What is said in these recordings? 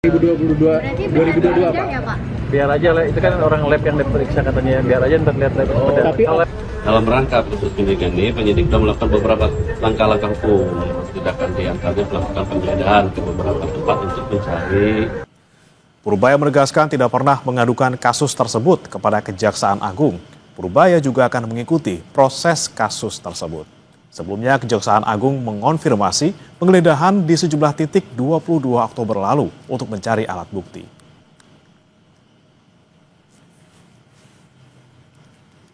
2022 Pak. Ya, Pak. Biar aja lah, itu kan orang lab yang diperiksa katanya, biar aja ntar lihat lab. Tapi Dalam rangka proses penyidikan ini, penyidik sudah melakukan beberapa langkah-langkah hukum. Tindakan diantaranya melakukan penggeledahan ke beberapa tempat untuk mencari. Purbaya menegaskan tidak pernah mengadukan kasus tersebut kepada Kejaksaan Agung. Purbaya juga akan mengikuti proses kasus tersebut. Sebelumnya, Kejaksaan Agung mengonfirmasi penggeledahan di sejumlah titik 22 Oktober lalu untuk mencari alat bukti.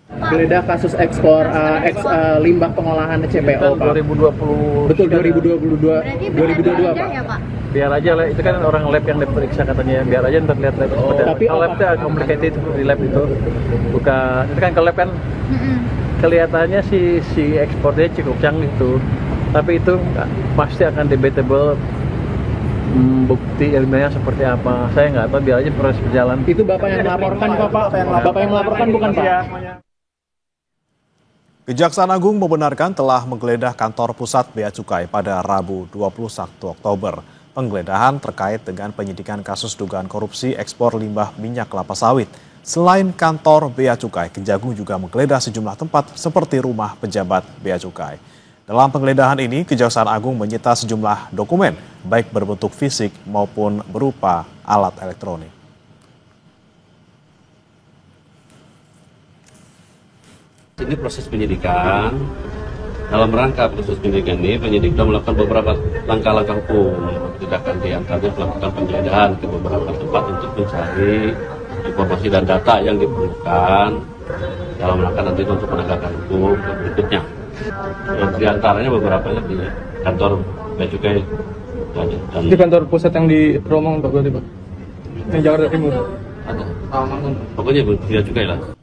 geledah kasus ekspor limbah pengolahan CPO Pak. 2020. Betul 2022 Pak. Ya, Pak. Biar aja lah, itu kan orang lab yang diperiksa katanya, biar aja ntar lihat lab. Tapi kalau lab itu complicated di lab itu, bukan itu kan ke lab kan kelihatannya si ekspornya cukup canggih tuh, tapi itu pasti akan debatable. Bukti ilmiahnya seperti apa, saya nggak tahu, biar aja proses berjalan. Itu Bapak yang melaporkan Pak? Bapak yang melaporkan bukan Pak? Kejaksaan Agung membenarkan telah menggeledah kantor pusat Bea Cukai pada Rabu 21 Oktober. Penggeledahan terkait dengan penyidikan kasus dugaan korupsi ekspor limbah minyak kelapa sawit. Selain kantor Bea Cukai, Kejagung juga menggeledah sejumlah tempat seperti rumah pejabat Bea Cukai. Dalam penggeledahan ini, Kejaksaan Agung menyita sejumlah dokumen, baik berbentuk fisik maupun berupa alat elektronik. Ini proses penyidikan. Dalam rangka proses penyidikan ini, penyidik sudah melakukan beberapa langkah-langkah hukum. Tindakan diantaranya melakukan penggeledahan ke beberapa tempat untuk mencari informasi dan data yang diperlukan dalam rangka nanti untuk penegakan hukum berikutnya. Di antaranya beberapa di kantor Bea Cukai dan di kantor pusat yang di Romong Pak, berarti Pak, yang Jakarta Timur. ada. Pokoknya Bea Cukai lah.